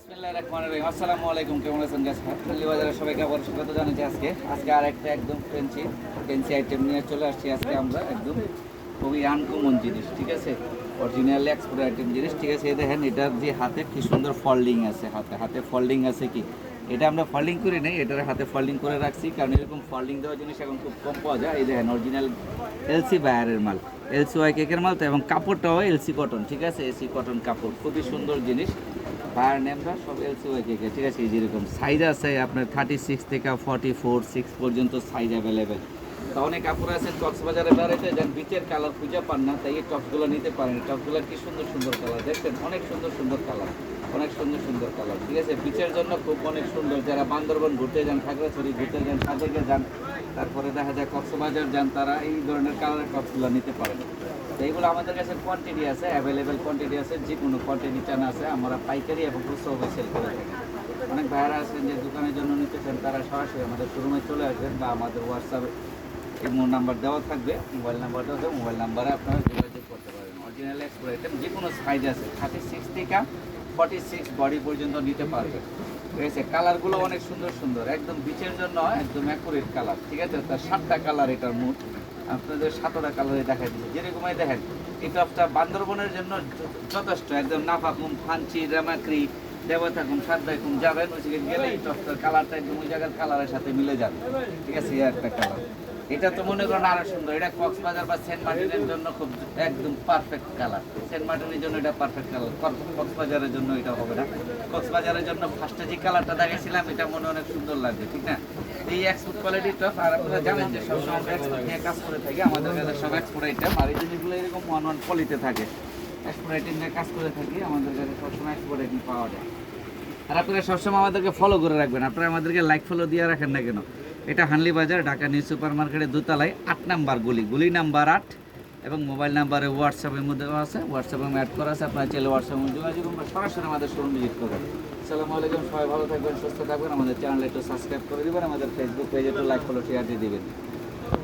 বিসমিল্লাহির রহমানির রহিম। আসসালামু আলাইকুম, কেমন আছেন গাছ? হাটখালি বাজারে সবাইকে আবার স্বাগত জানাচ্ছি। আজকে আর একটা একদম ফ্যান্সি আইটেম নিয়ে চলে আসছি। আজকে আমরা একদম খুবই আনকমন জিনিস, ঠিক আছে, অরিজিনাল এক্সপোর্ট আইটেম জিনিস, ঠিক আছে। এই দেখেন, এটার যে হাতে কি সুন্দর ফোল্ডিং আছে, হাতে ফোল্ডিং আছে কি, এটা আমরা ফোল্ডিং করি নাই, এটার হাতে ফোল্ডিং করে রাখছি, কারণ এরকম ফোল্ডিং দেওয়া জিনিস এখন খুব কম পাওয়া যায়। এই দেখেন, অরিজিনাল এলসি বায়ারের মাল, এলসি ওয়াই কেকের মাল তো, এবং কাপড়টাও এলসি কটন, ঠিক আছে, এসি কটন কাপড়, খুবই সুন্দর জিনিস। বায়ার নেমটা সব এলসি ওয়াই কেকে, ঠিক আছে। এই যেরকম সাইজ আছে আপনার 36 থেকে 44 পর্যন্ত সাইজ অ্যাভেলেবেল। তা অনেক কাপড় আছে কক্সবাজারে বেড়াইতে যান, বিচের কালার খুঁজে পান না, তাই এই টপসগুলো নিতে পারেন। টপসগুলোর কি সুন্দর সুন্দর কালার দেখছেন, অনেক সুন্দর সুন্দর কালার, অনেক সুন্দর সুন্দর কালার, ঠিক আছে। বিচের জন্য খুব অনেক সুন্দর। যারা বান্দরবন ঘুরতে যান, খাগড়াছড়ি ঘুরতে যান, সাজেকে যান, তারপরে দেখা যায় কক্সবাজার যান, তারা এই ধরনের কালারের টপসগুলো নিতে পারেন। তো এইগুলো আমাদের কাছে কোয়ান্টিটি আছে, অ্যাভেলেবেল কোয়ান্টিটি আছে, যে কোনো কোয়ান্টিটি চান আছে, আমরা পাইকারি এবং খুচরো সেল করে থাকি। অনেক ভাইয়ারা আছেন যে দোকানের জন্য নিতে চান, তারা সরাসরি আমাদের শোরুমে চলে আসবেন, বা আমাদের হোয়াটসঅ্যাপে ইমো নাম্বার দেওয়া থাকবে, মোবাইল নাম্বার দেওয়া থাকবে, মোবাইল নাম্বারে আপনারা যোগাযোগ করতে পারেন। অরিজিনাল এক্সপোর্ট আইটেম, যে কোনো সাইজ আছে, 36 থেকে 46 বডি পর্যন্ত নিতে পারবে, ঠিক আছে। কালারগুলো অনেক সুন্দর সুন্দর, একদম বিচের জন্য একদম অ্যাকুরেট কালার, ঠিক আছে। তার 7টা কালার, এটার মোট আপনাদের 7টা কালারে দেখাই দিচ্ছি। যেরকমই দেখেন, এই টপটা বান্দরবনের জন্য যথেষ্ট, একদম নাফাকুম, ফাঞ্চি, রামাক্রি, দেবতাকুম, সাদ্দাইকুম যাবেন, ওই জায়গায় গেলে এই টপটার কালারটা একদম ওই জায়গার কালারের সাথে মিলে যাবে, ঠিক আছে। এই একটা কালার, এটা তো মনে করেন আরো সুন্দর। এটা কক্সবাজার বা সেন্ট মার্টিনের জন্য খুব একদম পারফেক্ট কালার। সেন্ট মার্টিনের জন্য এটা পারফেক্ট কালার, কক্সবাজারের জন্য এটা হবে না। কক্সবাজারের জন্য ফার্স্টে যে কালারটা দেখাইছিলাম, এটা মনে অনেক সুন্দর লাগবে, ঠিক না। এই এক্সপোর্ট কোয়ালিটির টপ, আর আপনারা জানেন যে সবসময় আমরা এক্সপোর্ট নিয়ে কাজ করে থাকি, আমাদের কাছে সব এক্সপোর্ট আইটেম, আর এই জিনিসগুলো এরকম ওয়ান পলিতে থাকে, এক্সপোর্ট আইটেম নিয়ে কাজ করে থাকি, আমাদের কাছে সবসময় এক্সপোর্ট আইটেম পাওয়া যায়। আর আপনারা সবসময় আমাদেরকে ফলো করে রাখবেন, আপনারা আমাদেরকে লাইক ফলো দিয়ে রাখেন না কেন। এটা হানলি বাজার, ঢাকা নিউ সুপার মার্কেটের দোতলায় 8 নাম্বার গুলি নাম্বার 8, এবং মোবাইল নাম্বারে হোয়াটসঅ্যাপের মধ্যে আছে, হোয়াটসঅ্যাপে অ্যাড করা আছে, আপনারা চাইলে হোয়াটসঅ্যাপে যোগাযোগ করুন, সরাসরি আমাদের শোরুম ভিজিট করবেন। আসসালামু আলাইকুম, সবাই ভালো থাকবেন, সুস্থ থাকবেন, আমাদের চ্যানেল একটু সাবস্ক্রাইব করে দেবেন, আমাদের ফেসবুক পেজে একটু লাইক ফলো শেয়ার দিয়ে দেবেন।